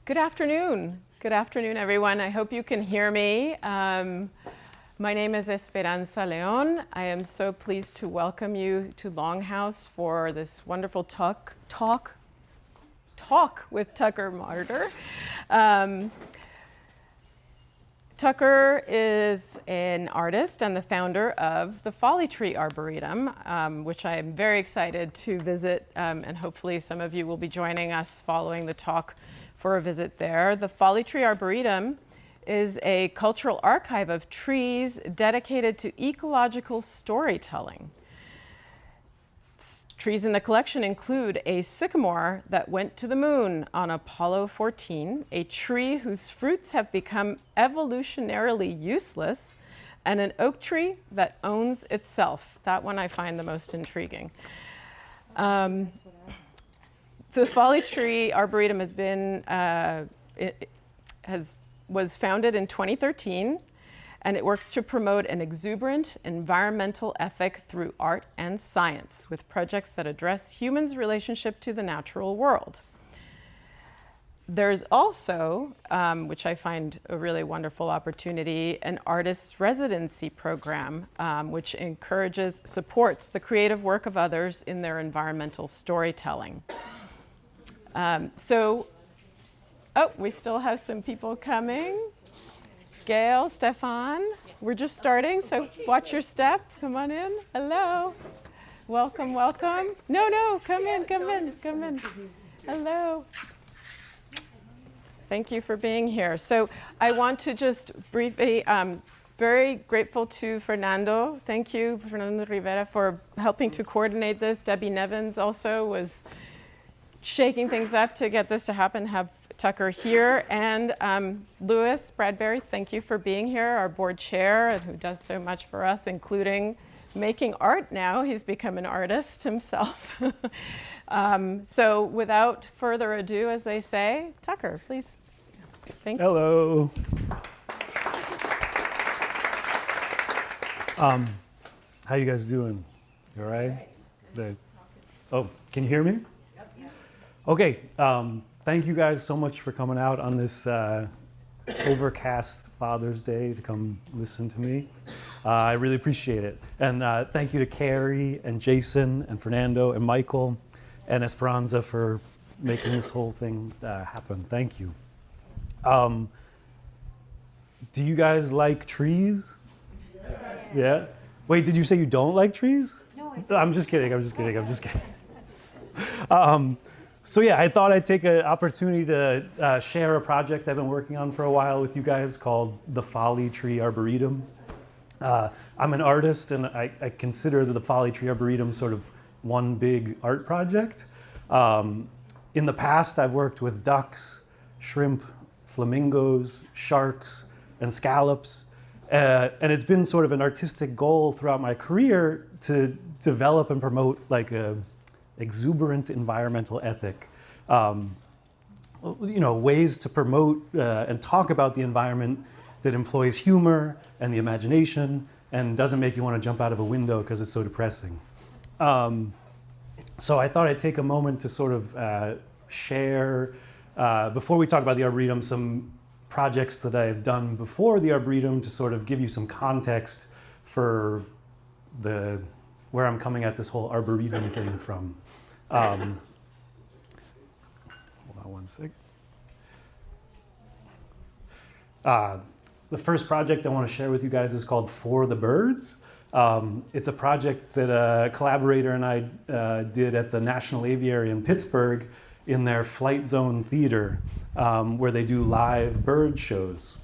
Good afternoon. Good afternoon, everyone. I hope you can hear me. My name is Esperanza Leon. I am so pleased to welcome you to LongHouse for this wonderful talk with Tucker Marder. Tucker is an artist and the founder of the Folly Tree Arboretum, which I am very excited to visit, and hopefully some of you will be joining us following the talk for a visit there. The Folly Tree Arboretum is a cultural archive of trees dedicated to ecological storytelling. Trees in the collection include a sycamore that went to the moon on Apollo 14, a tree whose fruits have become evolutionarily useless, and an oak tree that owns itself. That one I find the most intriguing. So the Folly Tree Arboretum was founded in 2013, and it works to promote an exuberant environmental ethic through art and science with projects that address humans' relationship to the natural world. There's also, which I find a really wonderful opportunity, an artist's residency program, which supports the creative work of others in their environmental storytelling. We still have some people coming. Gail, Stefan, we're just starting, so watch your step. Come on in. Hello. Welcome, welcome. No, come in. Hello. Thank you for being here. So I want to just briefly, very grateful to Fernando. Thank you, Fernando Rivera, for helping to coordinate this. Debbie Nevins also was shaking things up to get this to happen, have Tucker here. And Louis Bradbury, thank you for being here, our board chair, and who does so much for us, including making art now. He's become an artist himself. So without further ado, as they say, Tucker, please. Thank you. Hello. How you guys doing? You all right? Oh, can you hear me? Okay, thank you guys so much for coming out on this overcast Father's Day to come listen to me. I really appreciate it. And thank you to Carrie and Jason and Fernando and Michael and Esperanza for making this whole thing happen. Thank you. Do you guys like trees? Yes. Yeah? Wait, did you say you don't like trees? No, I'm just kidding. So yeah, I thought I'd take an opportunity to share a project I've been working on for a while with you guys called the Folly Tree Arboretum. I'm an artist, and I consider the Folly Tree Arboretum sort of one big art project. In the past, I've worked with ducks, shrimp, flamingos, sharks, and scallops. And it's been sort of an artistic goal throughout my career to develop and promote like a exuberant environmental ethic, ways to promote and talk about the environment that employs humor and the imagination and doesn't make you want to jump out of a window because it's so depressing. So I thought I'd take a moment to sort of share, before we talk about the Arboretum, some projects that I've done before the Arboretum to sort of give you some context for where I'm coming at this whole Arboretum thing from. Hold on one sec. The first project I want to share with you guys is called For the Birds. It's a project that a collaborator and I did at the National Aviary in Pittsburgh in their Flight Zone Theater, where they do live bird shows.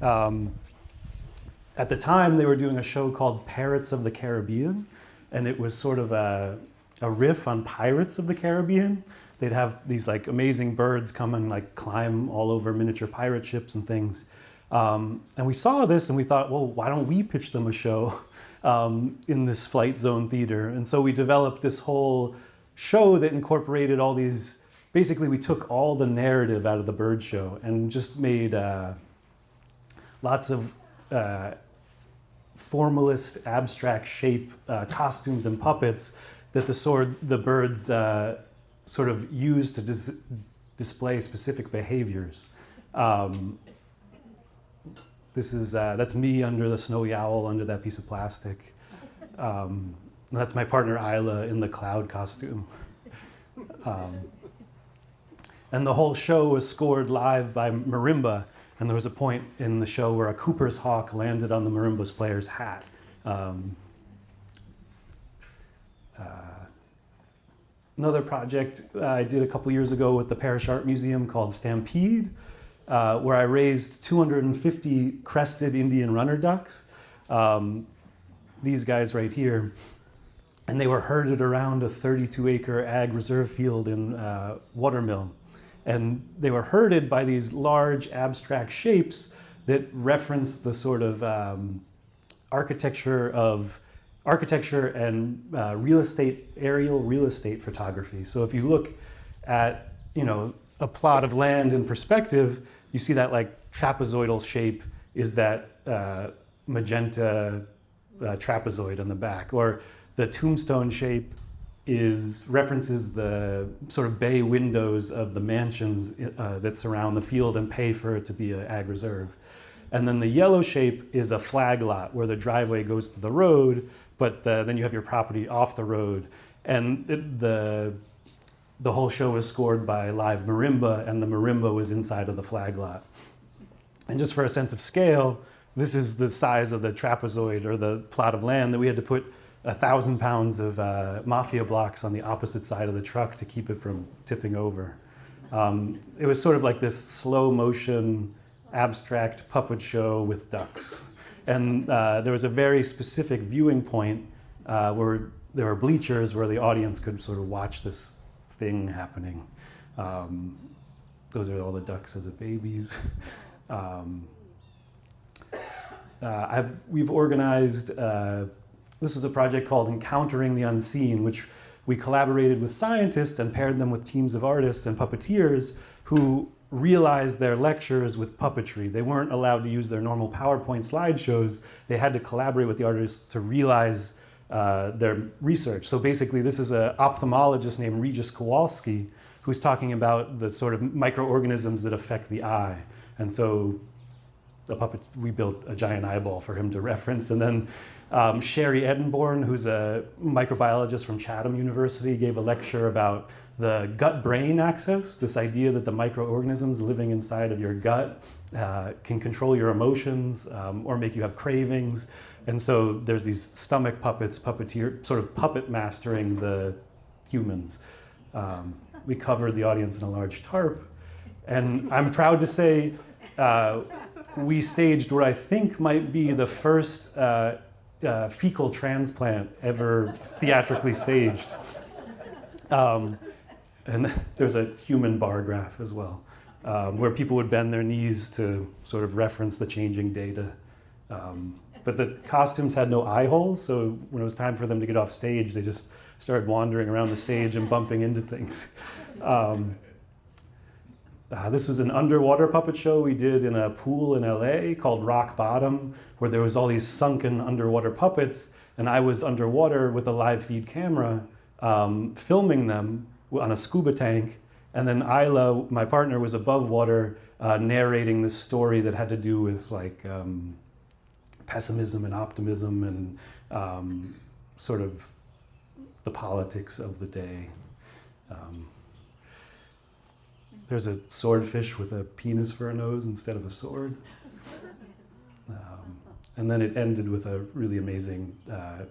At the time, they were doing a show called Parrots of the Caribbean, and it was sort of a riff on Pirates of the Caribbean. They'd have these like amazing birds come and like climb all over miniature pirate ships and things. And we saw this and we thought, well, why don't we pitch them a show in this Flight Zone Theater? And so we developed this whole show that incorporated all these, basically we took all the narrative out of the bird show and just made lots of formalist, abstract shape costumes and puppets that the birds sort of used to display specific behaviors. That's me under the snowy owl under that piece of plastic. That's my partner Isla in the cloud costume. And the whole show was scored live by marimba, and there was a point in the show where a Cooper's hawk landed on the marimba's player's hat. Another project I did a couple years ago with the Parish Art Museum called Stampede, where I raised 250 crested Indian runner ducks. These guys right here. And they were herded around a 32-acre ag reserve field in Watermill. And they were herded by these large abstract shapes that reference the sort of architecture and aerial real estate photography. So if you look at, a plot of land in perspective, you see that like trapezoidal shape is that magenta trapezoid on the back, or the tombstone shape references the sort of bay windows of the mansions that surround the field and pay for it to be an ag reserve. And then the yellow shape is a flag lot where the driveway goes to the road, but then you have your property off the road. And the whole show was scored by live marimba, and the marimba was inside of the flag lot. And just for a sense of scale, this is the size of the trapezoid or the plot of land that we had to put 1,000 pounds of mafia blocks on the opposite side of the truck to keep it from tipping over. It was sort of like this slow motion, abstract puppet show with ducks. And there was a very specific viewing point where there were bleachers where the audience could sort of watch this thing happening. Those are all the ducks as babies. We've organized, this was a project called Encountering the Unseen, which we collaborated with scientists and paired them with teams of artists and puppeteers who realized their lectures with puppetry. They weren't allowed to use their normal PowerPoint slideshows. They had to collaborate with the artists to realize their research. So basically, this is an ophthalmologist named Regis Kowalski who's talking about the sort of microorganisms that affect the eye. And so we built a giant eyeball for him to reference. And then Sherry Edenborn, who's a microbiologist from Chatham University, gave a lecture about the gut-brain axis, this idea that the microorganisms living inside of your gut can control your emotions or make you have cravings. And so there's these stomach puppets, sort of puppet mastering the humans. We covered the audience in a large tarp. And I'm proud to say we staged what I think might be the first fecal transplant ever theatrically staged. And there's a human bar graph as well, where people would bend their knees to sort of reference the changing data. But the costumes had no eye holes, so when it was time for them to get off stage, they just started wandering around the stage and bumping into things. This was an underwater puppet show we did in a pool in LA called Rock Bottom, where there was all these sunken underwater puppets, and I was underwater with a live feed camera filming them on a scuba tank, and then Isla, my partner, was above water narrating this story that had to do with like pessimism and optimism and sort of the politics of the day. There's a swordfish with a penis for a nose instead of a sword. And then it ended with a really amazing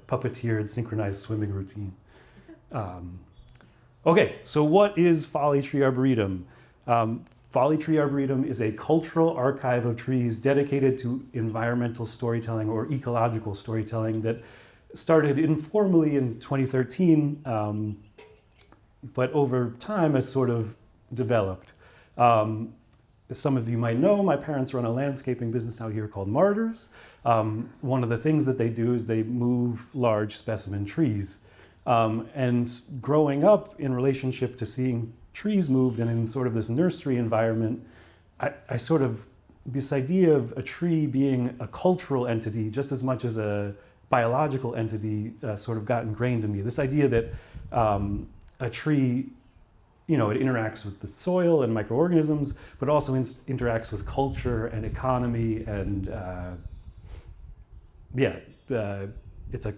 puppeteered synchronized swimming routine. Okay, so what is Folly Tree Arboretum? Folly Tree Arboretum is a cultural archive of trees dedicated to environmental storytelling or ecological storytelling that started informally in 2013, but over time has sort of developed. As some of you might know, my parents run a landscaping business out here called Marders. One of the things that they do is they move large specimen trees. And growing up in relationship to seeing trees moved and in sort of this nursery environment, I sort of, this idea of a tree being a cultural entity just as much as a biological entity sort of got ingrained in me. This idea that a tree it interacts with the soil and microorganisms, but also interacts with culture and economy and it's a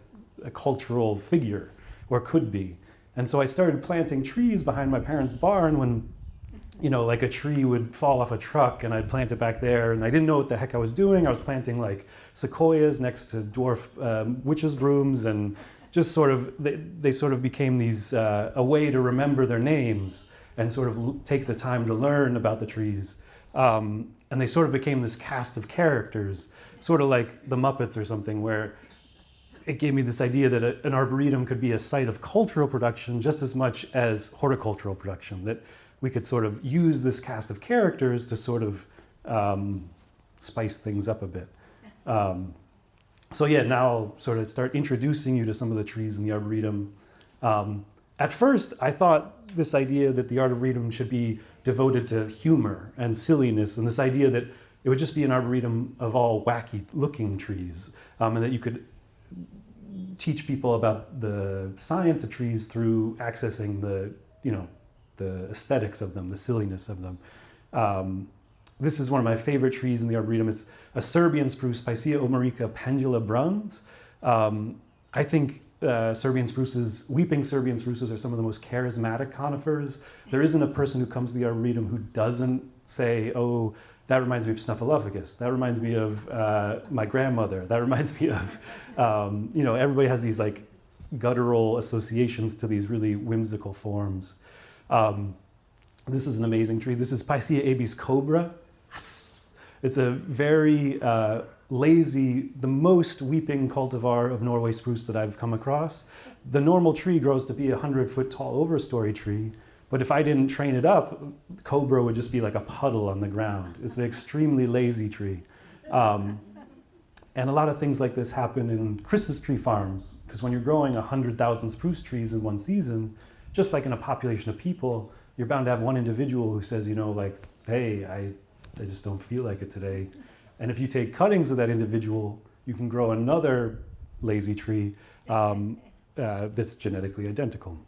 cultural figure, or could be. And so I started planting trees behind my parents' barn when, like a tree would fall off a truck and I'd plant it back there, and I didn't know what the heck I was doing. I was planting like sequoias next to dwarf witches' brooms, and just sort of, they sort of became these, a way to remember their names and sort of take the time to learn about the trees. And they sort of became this cast of characters, sort of like the Muppets or something, where it gave me this idea that an arboretum could be a site of cultural production just as much as horticultural production, that we could sort of use this cast of characters to sort of spice things up a bit. So yeah, now I'll sort of start introducing you to some of the trees in the arboretum. At first, I thought this idea that the arboretum should be devoted to humor and silliness, and this idea that it would just be an arboretum of all wacky-looking trees, and that you could teach people about the science of trees through accessing the aesthetics of them, the silliness of them. This is one of my favorite trees in the arboretum. It's a Serbian spruce, Picea omerica pendula bruns. I think weeping Serbian spruces are some of the most charismatic conifers. There isn't a person who comes to the arboretum who doesn't say, oh, that reminds me of Snuffleupagus. That reminds me of my grandmother. That reminds me of, everybody has these like guttural associations to these really whimsical forms. This is an amazing tree. This is Picea abies cobra. It's a very lazy, the most weeping cultivar of Norway spruce that I've come across. The normal tree grows to be a 100-foot tall overstory tree, but if I didn't train it up, cobra would just be like a puddle on the ground. It's an extremely lazy tree. And a lot of things like this happen in Christmas tree farms, because when you're growing 100,000 spruce trees in one season, just like in a population of people, you're bound to have one individual who says, hey, I just don't feel like it today. And if you take cuttings of that individual, you can grow another lazy tree that's genetically identical.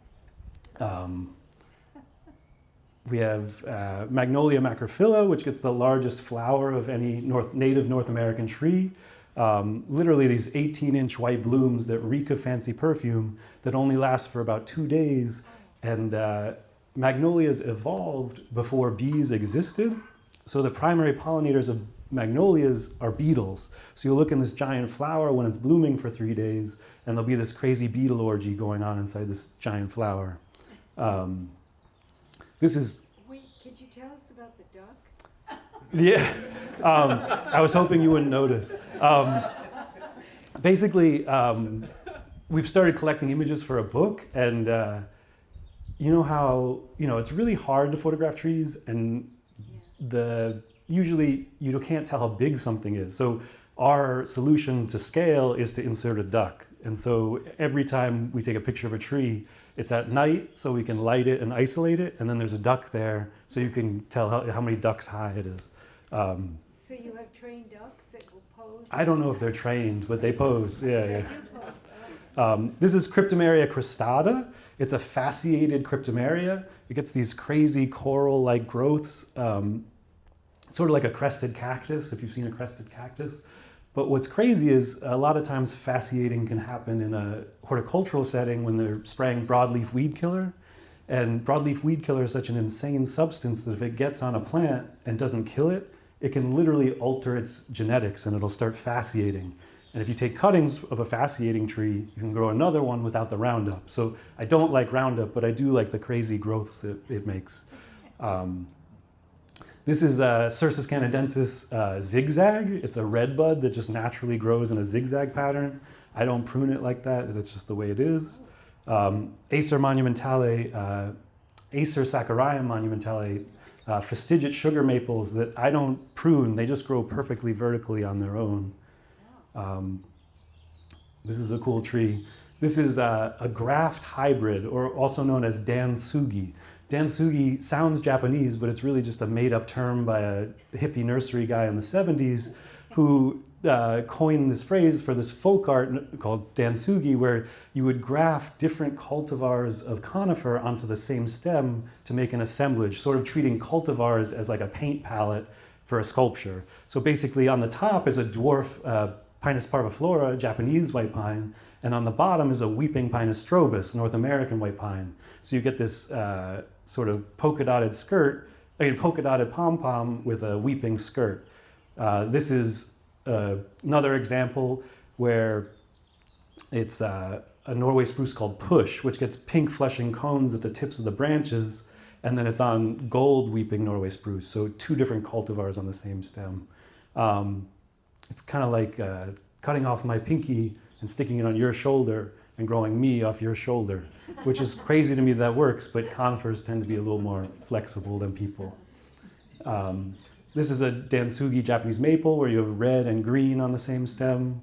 We have Magnolia macrophylla, which gets the largest flower of any native North American tree. Literally these 18-inch white blooms that reek of fancy perfume that only last for about 2 days. And magnolias evolved before bees existed. So the primary pollinators of magnolias are beetles. So you'll look in this giant flower when it's blooming for 3 days, and there'll be this crazy beetle orgy going on inside this giant flower. This is... Wait, could you tell us about the duck? Yeah, I was hoping you wouldn't notice. Basically, we've started collecting images for a book, and you know how, it's really hard to photograph trees, and usually you can't tell how big something is. So our solution to scale is to insert a duck. And so every time we take a picture of a tree, it's at night, so we can light it and isolate it, and then there's a duck there, so you can tell how many ducks high it is. So you have trained ducks that will pose? I don't know if they're trained, but they pose. Yeah. They do pose. This is Cryptomeria cristata. It's a fasciated cryptomeria. It gets these crazy coral-like growths, sort of like a crested cactus, if you've seen a crested cactus. But what's crazy is a lot of times fasciating can happen in a horticultural setting when they're spraying broadleaf weed killer. And broadleaf weed killer is such an insane substance that if it gets on a plant and doesn't kill it, it can literally alter its genetics and it'll start fasciating. And if you take cuttings of a fasciating tree, you can grow another one without the Roundup. So I don't like Roundup, but I do like the crazy growths that it makes. This is Cercis canadensis zigzag. It's a red bud that just naturally grows in a zigzag pattern. I don't prune it like that. That's just the way it is. Acer monumentale, Acer saccharium monumentale, fastigiate sugar maples that I don't prune. They just grow perfectly vertically on their own. This is a cool tree. This is a graft hybrid, or also known as dansugi. Dansugi sounds Japanese, but it's really just a made-up term by a hippie nursery guy in the 70s who coined this phrase for this folk art called dansugi, where you would graft different cultivars of conifer onto the same stem to make an assemblage, sort of treating cultivars as like a paint palette for a sculpture. So basically on the top is a dwarf Pinus parviflora, Japanese white pine, and on the bottom is a weeping Pinus strobus, North American white pine. So you get this sort of polka dotted skirt, polka dotted pom-pom with a weeping skirt. This is another example where it's a Norway spruce called Push, which gets pink fleshing cones at the tips of the branches, and then it's on gold weeping Norway spruce, so two different cultivars on the same stem. It's kind of like cutting off my pinky and sticking it on your shoulder and growing me off your shoulder, which is crazy to me that works, but conifers tend to be a little more flexible than people. This is a dansugi Japanese maple where you have red and green on the same stem.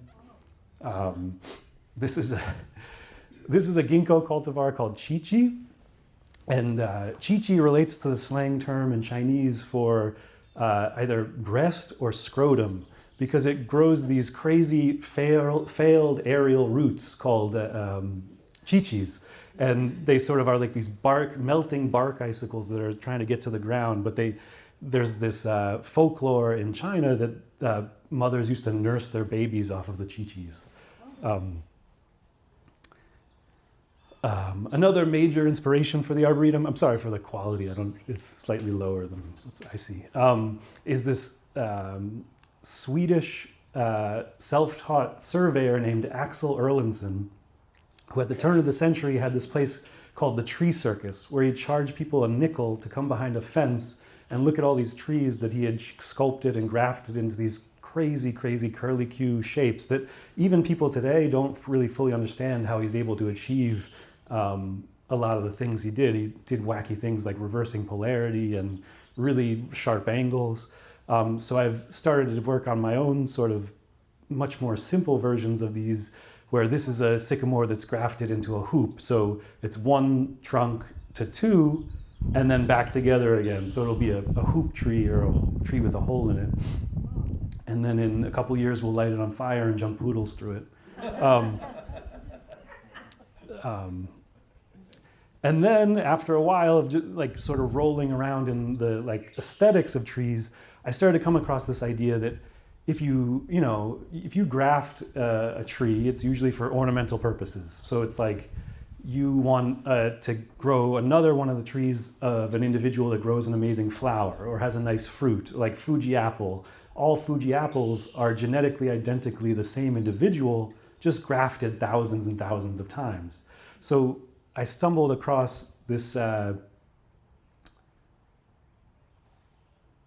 This is a ginkgo cultivar called chichi. And chichi relates to the slang term in Chinese for either breast or scrotum, because it grows these crazy failed aerial roots called chichis. And they sort of are like these melting bark icicles that are trying to get to the ground, but there's this folklore in China that mothers used to nurse their babies off of the chichis. Another major inspiration for the Arboretum, I'm sorry for the quality, it's slightly lower than what I see, is this Swedish self-taught surveyor named Axel Erlandsson, who at the turn of the century had this place called the Tree Circus, where he'd charge people a nickel to come behind a fence and look at all these trees that he had sculpted and grafted into these crazy, crazy curly-Q shapes that even people today don't really fully understand how he's able to achieve a lot of the things he did. He did wacky things like reversing polarity and really sharp angles. So I've started to work on my own sort of much more simple versions of these, where this is a sycamore that's grafted into a hoop. So it's one trunk to two, and then back together again. So it'll be a hoop tree or a tree with a hole in it. And then in a couple years, we'll light it on fire and jump poodles through it. And then after a while of just like sort of rolling around in the like aesthetics of trees, I started to come across this idea that if you graft a tree, it's usually for ornamental purposes. So it's like you want to grow another one of the trees of an individual that grows an amazing flower or has a nice fruit, like Fuji apple. All Fuji apples are genetically identically the same individual, just grafted thousands and thousands of times. So I stumbled across this, let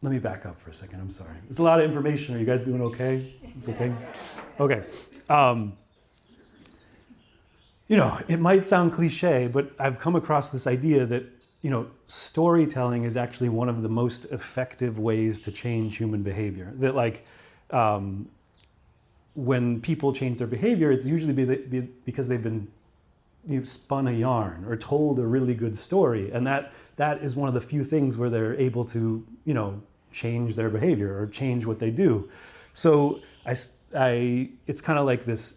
me back up for a second, I'm sorry. It's a lot of information, are you guys doing okay? It's okay? Okay. It might sound cliche, but I've come across this idea that, storytelling is actually one of the most effective ways to change human behavior. That when people change their behavior, it's usually because they've been spun a yarn or told a really good story. And that is one of the few things where they're able to, change their behavior or change what they do. So it's kind of like this,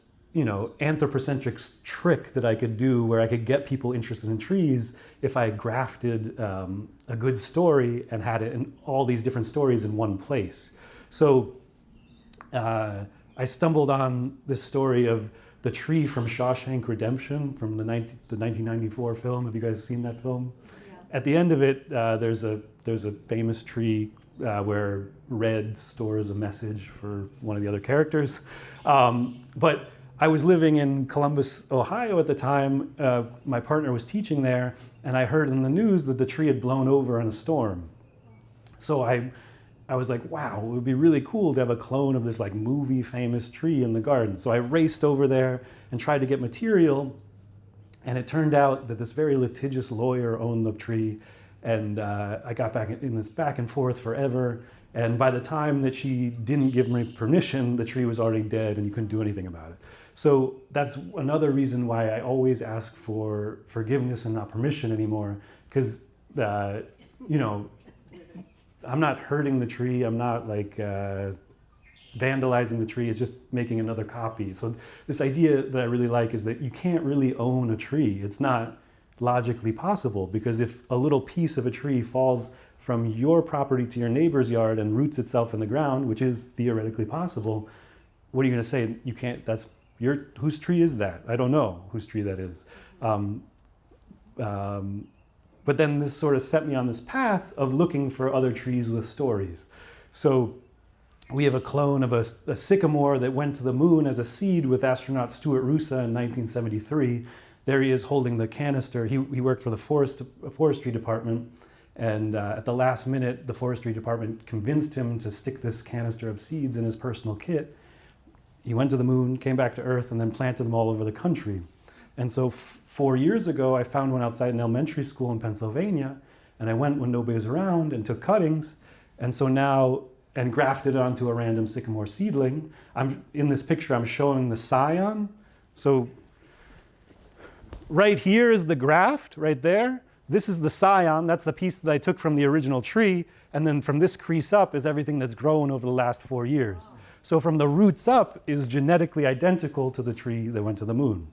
anthropocentric trick that I could do where I could get people interested in trees if I grafted a good story and had it in all these different stories in one place. So I stumbled on this story of the tree from Shawshank Redemption from the 1994 film. Have you guys seen that film? Yeah. At the end of it, there's a famous tree where Red stores a message for one of the other characters. But I was living in Columbus, Ohio at the time. My partner was teaching there, and I heard in the news that the tree had blown over in a storm. So I was like, wow, it would be really cool to have a clone of this like movie famous tree in the garden. So I raced over there and tried to get material. And it turned out that this very litigious lawyer owned the tree. And I got back in this back and forth forever. And by the time that she didn't give me permission, the tree was already dead and you couldn't do anything about it. So that's another reason why I always ask for forgiveness and not permission anymore. Because, I'm not hurting the tree. I'm not like, vandalizing the tree, it's just making another copy. So this idea that I really like is that you can't really own a tree. It's not logically possible, because if a little piece of a tree falls from your property to your neighbor's yard and roots itself in the ground, which is theoretically possible, what are you going to say? You can't, that's your, whose tree is that? I don't know whose tree that is. But then this sort of set me on this path of looking for other trees with stories. So we have a clone of a sycamore that went to the moon as a seed with astronaut Stuart Roosa in 1973. There he is holding the canister. He worked for the forestry department, and at the last minute, the forestry department convinced him to stick this canister of seeds in his personal kit. He went to the moon, came back to Earth, and then planted them all over the country. And so 4 years ago, I found one outside an elementary school in Pennsylvania, and I went when nobody was around and took cuttings, and so now, and grafted it onto a random sycamore seedling. In this picture, I'm showing the scion. So right here is the graft, right there. This is the scion, that's the piece that I took from the original tree, and then from this crease up is everything that's grown over the last 4 years. So from the roots up is genetically identical to the tree that went to the moon.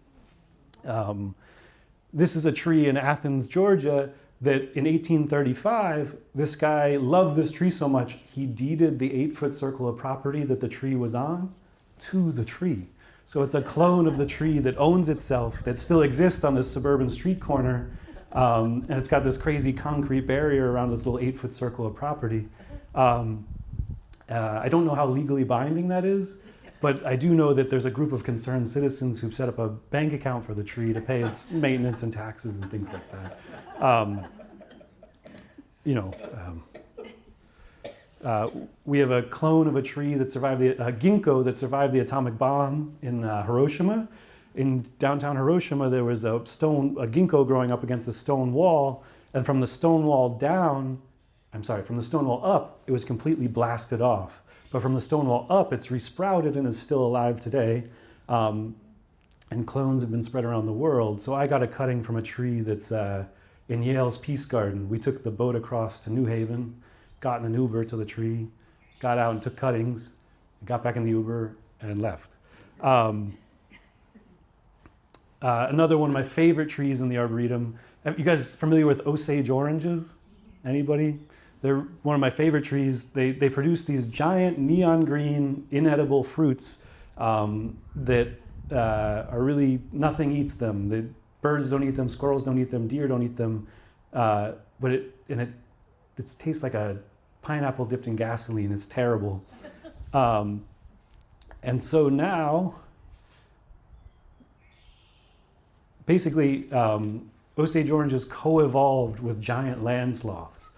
This is a tree in Athens, Georgia, that in 1835, this guy loved this tree so much, he deeded the 8-foot circle of property that the tree was on to the tree. So it's a clone of the tree that owns itself, that still exists on this suburban street corner, and it's got this crazy concrete barrier around this little 8-foot circle of property. I don't know how legally binding that is, but I do know that there's a group of concerned citizens who've set up a bank account for the tree to pay its maintenance and taxes and things like that. We have a clone of a tree that survived a ginkgo that survived the atomic bomb in Hiroshima. In downtown Hiroshima, there was a ginkgo growing up against the stone wall, and from the stone wall up, it was completely blasted off. But from the stone wall up, it's resprouted and is still alive today. And clones have been spread around the world. So I got a cutting from a tree that's in Yale's Peace Garden. We took the boat across to New Haven, got in an Uber to the tree, got out and took cuttings, got back in the Uber and left. Another one of my favorite trees in the Arboretum. You guys familiar with Osage oranges? Anybody? They're one of my favorite trees. They produce these giant neon green inedible fruits that are really, nothing eats them. The birds don't eat them, squirrels don't eat them, deer don't eat them, but it tastes like a pineapple dipped in gasoline. It's terrible. And so now, basically, Osage oranges co-evolved with giant land sloths.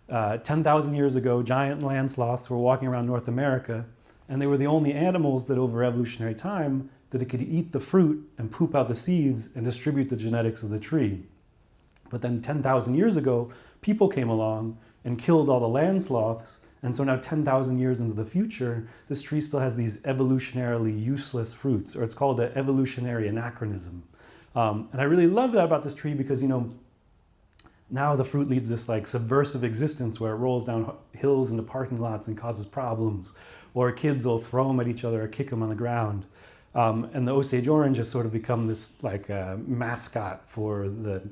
10,000 years ago, giant land sloths were walking around North America, and they were the only animals that over evolutionary time that it could eat the fruit and poop out the seeds and distribute the genetics of the tree. But then 10,000 years ago, people came along and killed all the land sloths, and so now 10,000 years into the future, this tree still has these evolutionarily useless fruits, or it's called an evolutionary anachronism. And I really love that about this tree because, now the fruit leads this like subversive existence where it rolls down hills into parking lots and causes problems, or kids will throw them at each other or kick them on the ground. And the Osage orange has sort of become this like mascot for the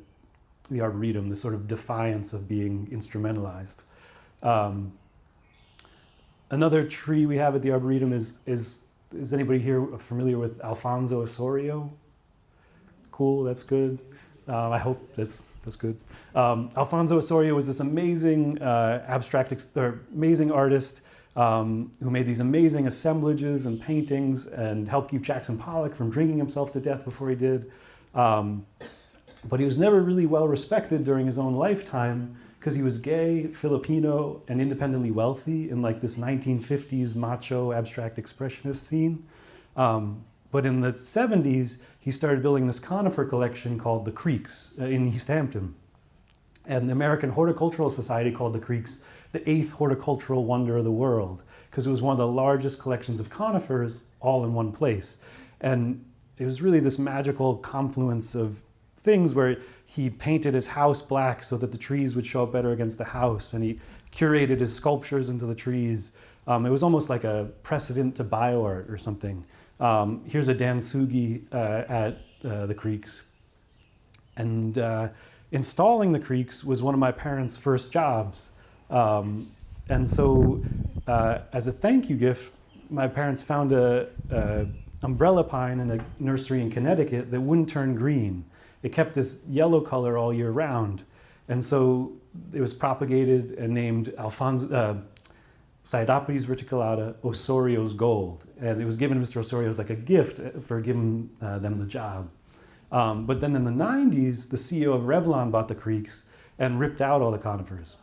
Arboretum, this sort of defiance of being instrumentalized. Another tree we have at the Arboretum is anybody here familiar with Alfonso Osorio? Cool, that's good. I hope that's good. Alfonso Osorio was this amazing amazing artist who made these amazing assemblages and paintings and helped keep Jackson Pollock from drinking himself to death before he did. But he was never really well respected during his own lifetime because he was gay, Filipino, and independently wealthy in like this 1950s macho abstract expressionist scene. But in the 70s, he started building this conifer collection called the Creeks in East Hampton. And the American Horticultural Society called the Creeks the 8th horticultural wonder of the world, because it was one of the largest collections of conifers all in one place. And it was really this magical confluence of things where he painted his house black so that the trees would show up better against the house, and he curated his sculptures into the trees. It was almost like a precedent to bioart or something. Here's a dansugi at the creeks. And installing the creeks was one of my parents' first jobs. And so as a thank you gift, my parents found a umbrella pine in a nursery in Connecticut that wouldn't turn green. It kept this yellow color all year round. And so it was propagated and named Symbioticas verticulata Osorio's Gold. And it was given to Mr. Osorio as like a gift for giving them the job. But then in the 90s, the CEO of Revlon bought the creeks and ripped out all the conifers.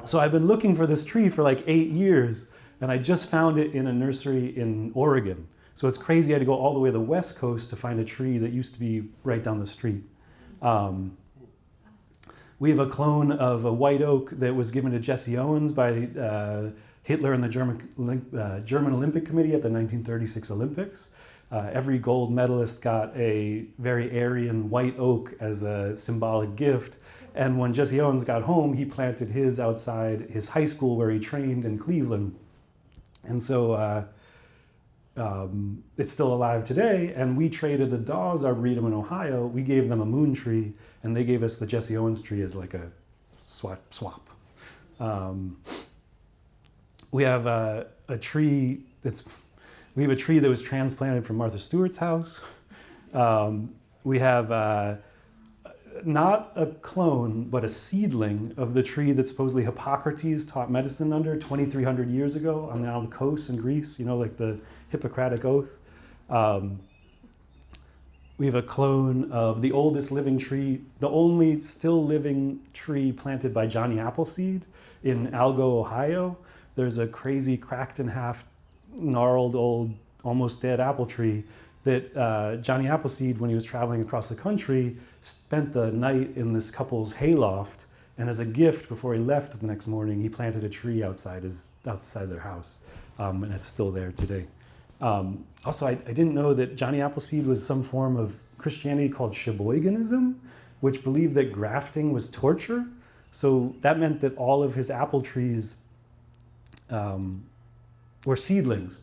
So I've been looking for this tree for like 8 years, and I just found it in a nursery in Oregon. So it's crazy, I had to go all the way to the West Coast to find a tree that used to be right down the street. We have a clone of a white oak that was given to Jesse Owens by Hitler and the German Olympic Committee at the 1936 Olympics. Every gold medalist got a very Aryan white oak as a symbolic gift. And when Jesse Owens got home, he planted his outside his high school where he trained in Cleveland. And so it's still alive today. And we traded the Dawes Arboretum in Ohio. We gave them a moon tree, and they gave us the Jesse Owens tree as like a swap. We have a tree we have a tree that was transplanted from Martha Stewart's house. We have not a clone, but a seedling of the tree that supposedly Hippocrates taught medicine under 2,300 years ago on the coast in Greece, like the Hippocratic Oath. We have a clone of the oldest living tree, the only still living tree planted by Johnny Appleseed in Algo, Ohio. There's a crazy cracked in half, gnarled old, almost dead apple tree that Johnny Appleseed, when he was traveling across the country, spent the night in this couple's hayloft, and as a gift before he left the next morning, he planted a tree outside their house, and it's still there today. Also, I didn't know that Johnny Appleseed was some form of Christianity called Sheboyganism, which believed that grafting was torture. So that meant that all of his apple trees were seedlings,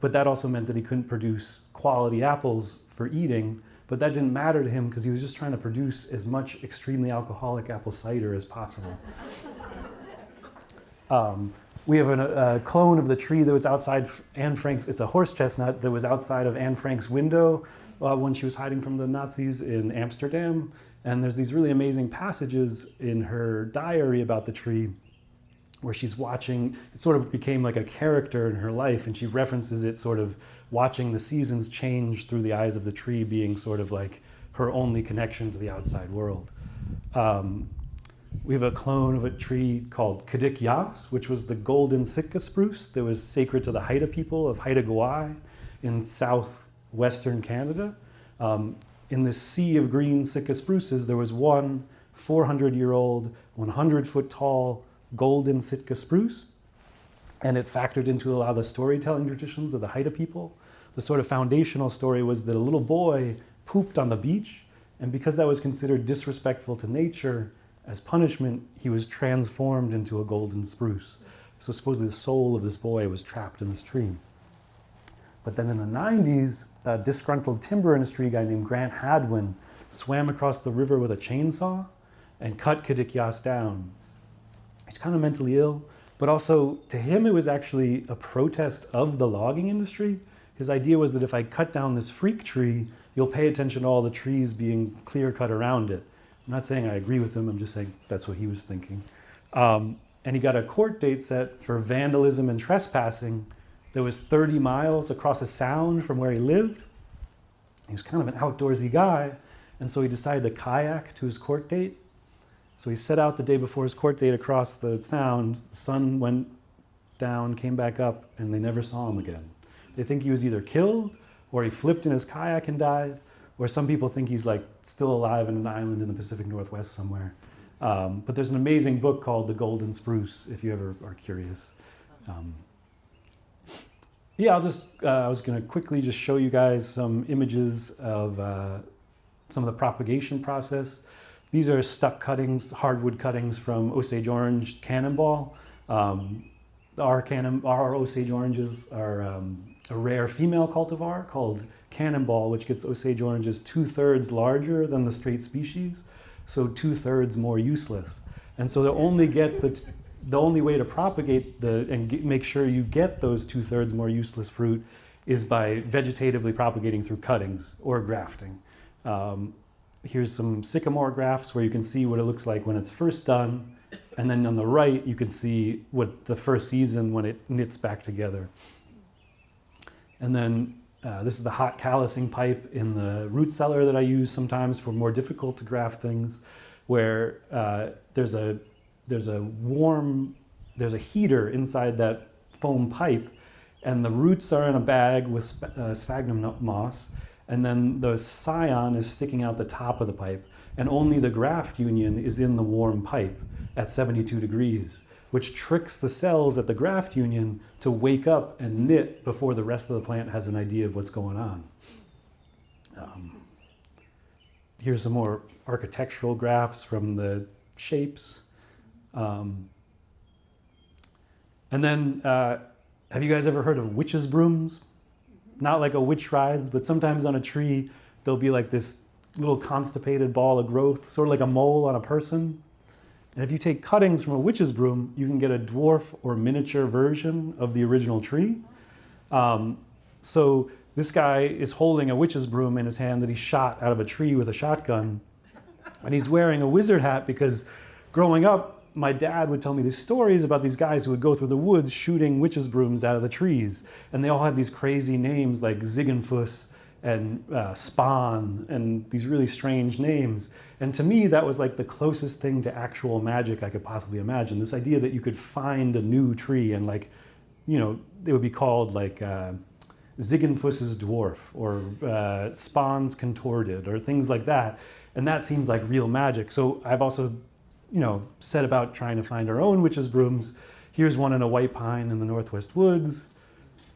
but that also meant that he couldn't produce quality apples for eating, but that didn't matter to him because he was just trying to produce as much extremely alcoholic apple cider as possible. We have a clone of the tree that was outside Anne Frank's, it's a horse chestnut that was outside of Anne Frank's window when she was hiding from the Nazis in Amsterdam. And there's these really amazing passages in her diary about the tree where she's watching, it sort of became like a character in her life, and she references it sort of watching the seasons change through the eyes of the tree being sort of like her only connection to the outside world. We have a clone of a tree called Kadik Yas, which was the golden Sitka spruce that was sacred to the Haida people of Haida Gwaii in southwestern Canada. In this sea of green Sitka spruces, there was one 400-year-old, 100-foot tall golden Sitka spruce, and it factored into a lot of the storytelling traditions of the Haida people. The sort of foundational story was that a little boy pooped on the beach, and because that was considered disrespectful to nature, as punishment, he was transformed into a golden spruce. So supposedly the soul of this boy was trapped in this tree. But then in the 90s, a disgruntled timber industry guy named Grant Hadwin swam across the river with a chainsaw and cut Kadik Yas down. He's kind of mentally ill, but also to him it was actually a protest of the logging industry. His idea was that if I cut down this freak tree, you'll pay attention to all the trees being clear cut around it. I'm not saying I agree with him, I'm just saying that's what he was thinking. And he got a court date set for vandalism and trespassing that was 30 miles across a sound from where he lived. He was kind of an outdoorsy guy, and so he decided to kayak to his court date. So he set out the day before his court date across the sound. The sun went down, came back up, and they never saw him again. They think he was either killed, or he flipped in his kayak and died, or some people think he's like still alive in an island in the Pacific Northwest somewhere. But there's an amazing book called The Golden Spruce, if you ever are curious. I was gonna quickly just show you guys some images of some of the propagation process. These are stuck cuttings, hardwood cuttings from Osage Orange Cannonball. our Osage oranges are a rare female cultivar called Cannonball, which gets Osage oranges 2/3 larger than the straight species, so 2/3 more useless. And so the only way to propagate make sure you get those 2/3 more useless fruit is by vegetatively propagating through cuttings or grafting. Here's some sycamore grafts where you can see what it looks like when it's first done. And then on the right, you can see what the first season when it knits back together. And then this is the hot callousing pipe in the root cellar that I use sometimes for more difficult to graft things, where there's a heater inside that foam pipe, and the roots are in a bag with sphagnum moss, and then the scion is sticking out the top of the pipe, and only the graft union is in the warm pipe at 72 degrees, which tricks the cells at the graft union to wake up and knit before the rest of the plant has an idea of what's going on. Here's some more architectural graphs from the shapes. And then, have you guys ever heard of witches' brooms? Not like a witch rides, but sometimes on a tree, there'll be like this little constipated ball of growth, sort of like a mole on a person. And if you take cuttings from a witch's broom, you can get a dwarf or miniature version of the original tree. So this guy is holding a witch's broom in his hand that he shot out of a tree with a shotgun. And he's wearing a wizard hat because growing up, my dad would tell me these stories about these guys who would go through the woods shooting witches' brooms out of the trees. And they all had these crazy names like Ziegenfuss and Spawn and these really strange names. And to me, that was like the closest thing to actual magic I could possibly imagine. This idea that you could find a new tree and like, you know, it would be called like Ziegenfuss's dwarf or Spawn's contorted or things like that. And that seemed like real magic. So I've also, you know, set about trying to find our own witches' brooms. Here's one in a white pine in the Northwest Woods,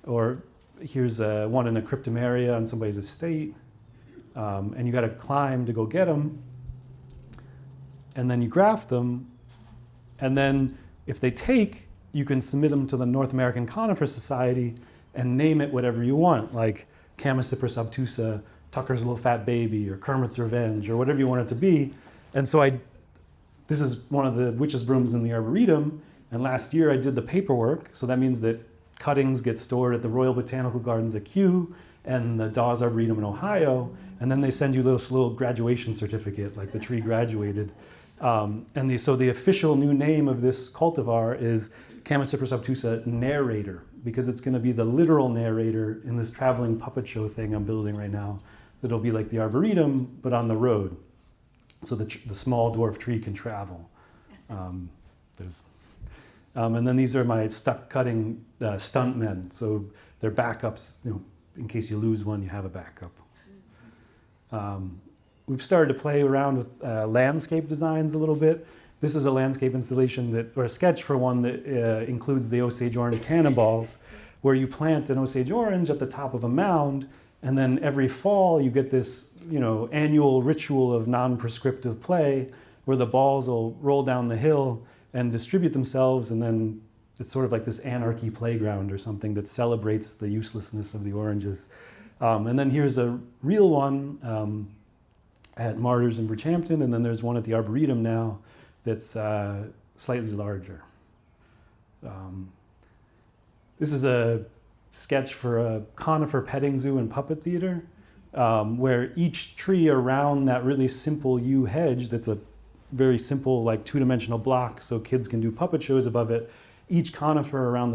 or here's one in a cryptomeria on somebody's estate. And you got to climb to go get them. And then you graft them. And then if they take, you can submit them to the North American Conifer Society and name it whatever you want, like Chamaecypris obtusa, Tucker's Little Fat Baby, or Kermit's Revenge, or whatever you want it to be. And so this is one of the witches' brooms in the Arboretum. And last year I did the paperwork. So that means that cuttings get stored at the Royal Botanical Gardens at Kew and the Dawes Arboretum in Ohio. And then they send you this little graduation certificate, like the tree graduated. So the official new name of this cultivar is Chamaecypris obtusa narrator, because it's going to be the literal narrator in this traveling puppet show thing I'm building right now. That'll be like the Arboretum, but on the road. So the small dwarf tree can travel. And then these are my stuck cutting stuntmen. So they're backups, you know, in case you lose one, you have a backup. We've started to play around with landscape designs a little bit. This is a landscape installation or a sketch for one that includes the Osage orange cannonballs, where you plant an Osage orange at the top of a mound, and then every fall you get this, you know, annual ritual of non-prescriptive play where the balls will roll down the hill and distribute themselves, and then it's sort of like this anarchy playground or something that celebrates the uselessness of the oranges. And then here's a real one at Marder's in Bridgehampton, and then there's one at the Arboretum now that's slightly larger. This is a sketch for a conifer petting zoo and puppet theater, where each tree around that really simple yew hedge, that's a very simple like two-dimensional block so kids can do puppet shows above it, each conifer around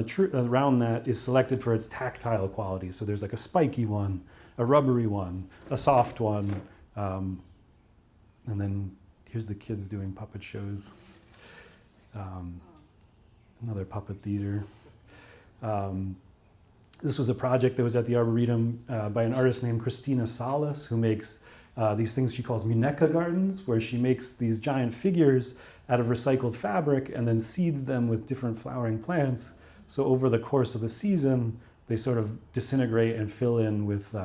that is selected for its tactile qualities. So there's like a spiky one, a rubbery one, a soft one, and then here's the kids doing puppet shows. Another puppet theater. This was a project that was at the Arboretum by an artist named Christina Salas, who makes these things she calls Muneca gardens, where she makes these giant figures out of recycled fabric and then seeds them with different flowering plants. So over the course of a season, they sort of disintegrate and fill in with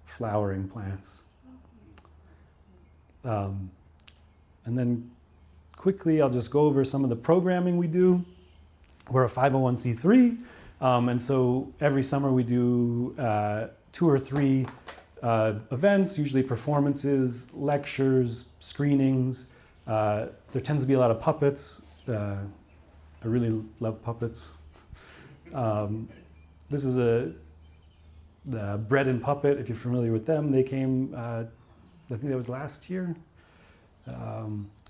flowering plants. And then quickly, I'll just go over some of the programming we do. We're a 501c3, and so every summer we do 2 or 3 events, usually performances, lectures, screenings. There tends to be a lot of puppets. I really love puppets. This is the Bread and Puppet, if you're familiar with them. They came, I think that was last year.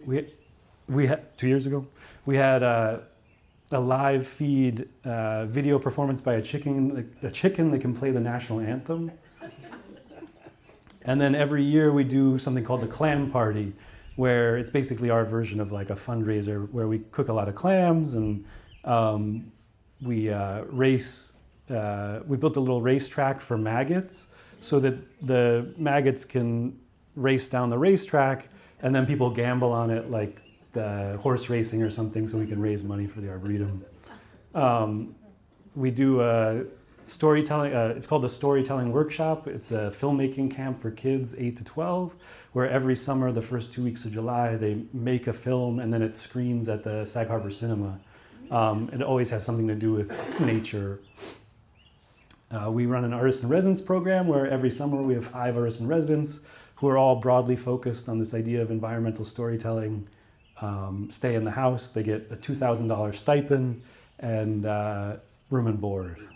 We had 2 years ago. We had a live feed video performance by a chicken that can play the national anthem. And then every year we do something called the Clam Party, where it's basically our version of like a fundraiser where we cook a lot of clams and we race. We built a little racetrack for maggots so that the maggots can race down the racetrack, and then people gamble on it like the horse racing or something, so we can raise money for the Arboretum. We do a storytelling, it's called the Storytelling Workshop. It's a filmmaking camp for kids 8 to 12, where every summer, the first 2 weeks of July, they make a film and then it screens at the Sag Harbor Cinema. It always has something to do with nature. We run an artist in residence program where every summer we have 5 artists in residence who are all broadly focused on this idea of environmental storytelling. Stay in the house. They get a $2,000 stipend and room and board.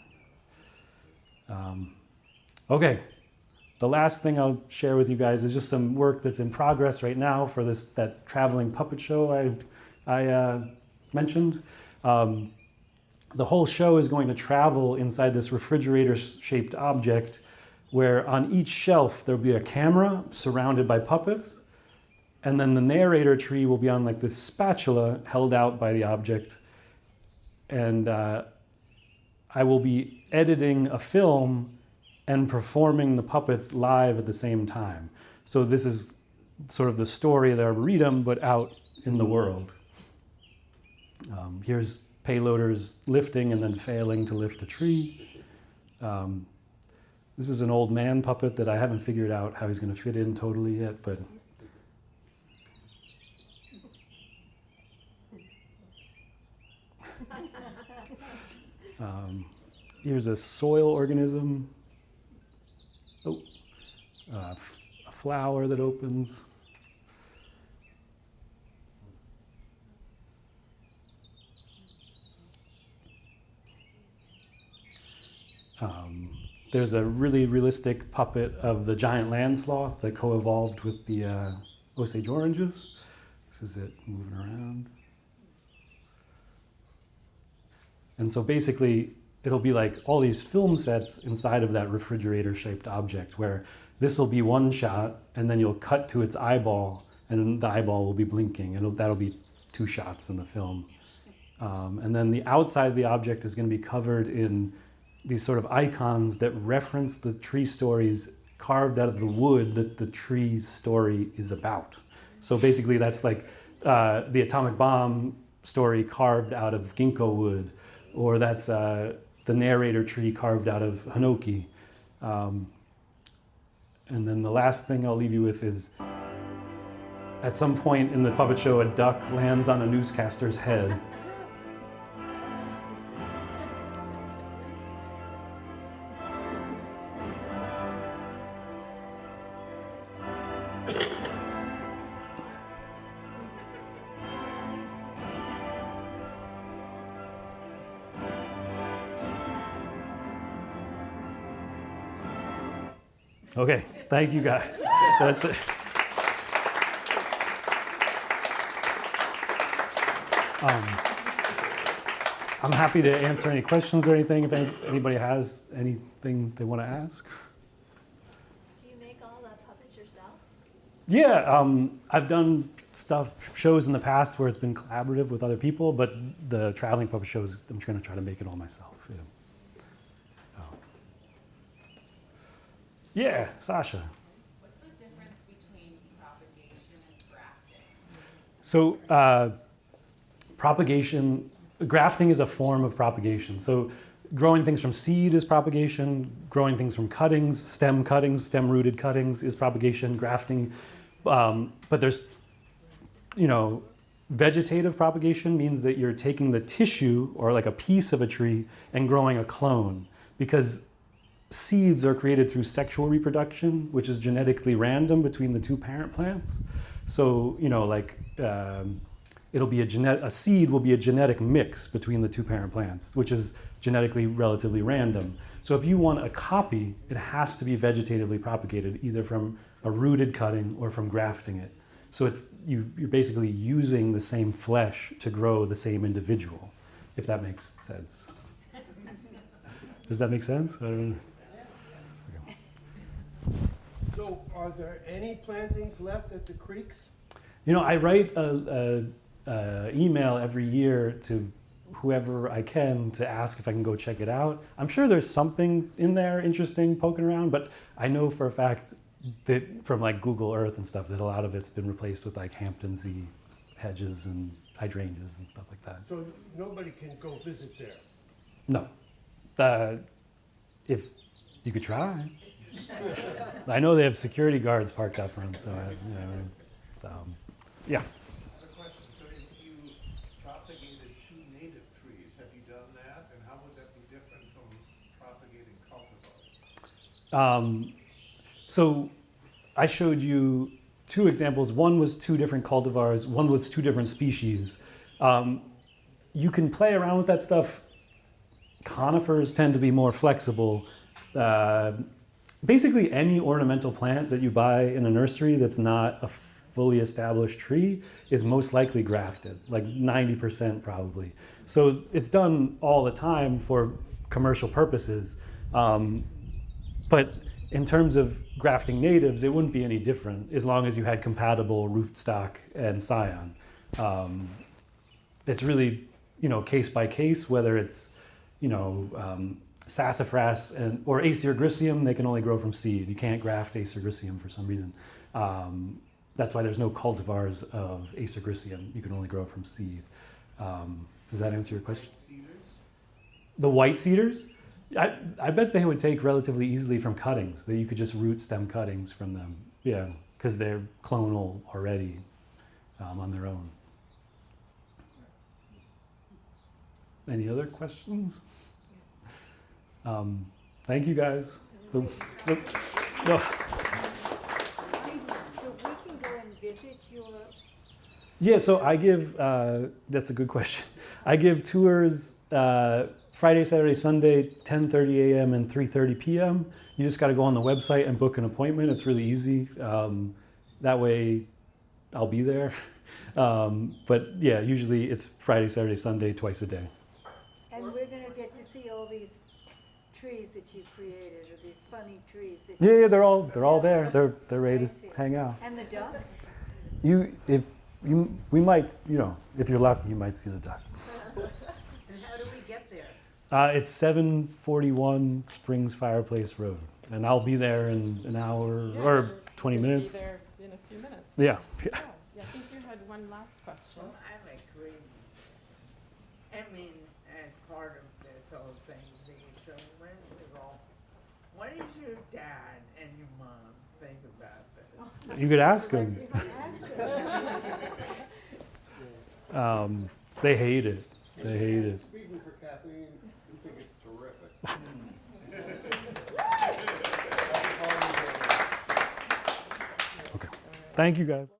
Okay, the last thing I'll share with you guys is just some work that's in progress right now for that traveling puppet show I mentioned. The whole show is going to travel inside this refrigerator-shaped object where on each shelf there'll be a camera surrounded by puppets, and then the narrator tree will be on like this spatula held out by the object, and I will be editing a film and performing the puppets live at the same time. So this is sort of the story of the Arboretum, but out in the world. Here's payloaders lifting and then failing to lift a tree. This is an old man puppet that I haven't figured out how he's going to fit in totally yet, but here's a soil organism. Oh, a flower that opens. There's a really realistic puppet of the giant land sloth that co-evolved with the Osage oranges. This is it moving around. And so basically, it'll be like all these film sets inside of that refrigerator-shaped object where this will be one shot, and then you'll cut to its eyeball, and the eyeball will be blinking, and that'll be 2 shots in the film. And then the outside of the object is going to be covered in these sort of icons that reference the tree stories carved out of the wood that the tree's story is about. So basically that's like the atomic bomb story carved out of ginkgo wood, or that's the narrator tree carved out of hinoki. And then the last thing I'll leave you with is at some point in the puppet show, a duck lands on a newscaster's head. Okay, thank you guys. That's it. I'm happy to answer any questions or anything if anybody has anything they want to ask. Do you make all the puppets yourself? Yeah, I've done shows in the past where it's been collaborative with other people, but the traveling puppet shows, I'm going to try to make it all myself. Yeah. Yeah, Sasha. What's the difference between propagation and grafting? So grafting is a form of propagation. So growing things from seed is propagation, growing things from stem-rooted cuttings is propagation, grafting. But there's, vegetative propagation means that you're taking the tissue or like a piece of a tree and growing a clone, because seeds are created through sexual reproduction, which is genetically random between the two parent plants. So, you know, like it'll be a seed will be a genetic mix between the two parent plants, which is genetically relatively random. So if you want a copy, it has to be vegetatively propagated, either from a rooted cutting or from grafting it. So it's you're basically using the same flesh to grow the same individual, if that makes sense. Does that make sense? I don't know. So are there any plantings left at the creeks? You know, I write a email every year to whoever I can to ask if I can go check it out. I'm sure there's something in there interesting poking around, but I know for a fact that from like Google Earth and stuff that a lot of it's been replaced with like Hamptonsy hedges and hydrangeas and stuff like that. So nobody can go visit there? No. If you could try. I know they have security guards parked up front, so yeah. I have a question. So if you propagated two native trees, have you done that? And how would that be different from propagating cultivars? So I showed you two examples. One was two different cultivars, one was two different species. You can play around with that stuff. Conifers tend to be more flexible. Basically any ornamental plant that you buy in a nursery that's not a fully established tree is most likely grafted, like 90% probably. So it's done all the time for commercial purposes. But in terms of grafting natives, it wouldn't be any different as long as you had compatible rootstock and scion. It's really, you know, case by case, whether it's, you know, sassafras or Acer grisseum, they can only grow from seed. You can't graft Acer grisseum for some reason. That's why there's no cultivars of Acer grisseum. You can only grow from seed. Does that answer your question? Cedars? The white cedars? I bet they would take relatively easily from cuttings, that you could just root stem cuttings from them. Yeah, because they're clonal already on their own. Any other questions? Thank you guys. So we can go and visit your, Yeah, so I give, that's a good question. I give tours Friday, Saturday, Sunday, 10:30 a.m. and 3:30 p.m. You just got to go on the website and book an appointment. It's really easy. That way I'll be there. But yeah, usually it's Friday, Saturday, Sunday, twice a day. and we're gonna get to see all these trees that you created, or these funny trees that Yeah, they're all there. They're ready I to see. hang out. And the duck? We might, you know, if you're lucky, you might see the duck. And how do we get there? It's 741 Springs Fireplace Road, and I'll be there in an hour or 20 minutes. Be there in a few minutes. Yeah. Yeah, I think you had one last question. Well, I agree. I mean, as part of this whole thing, being so whimsical, what does your dad and your mom think about this? You could ask them. They hate it. They hate it. Speaking for Kathleen, we think it's terrific. Okay. Thank you, guys.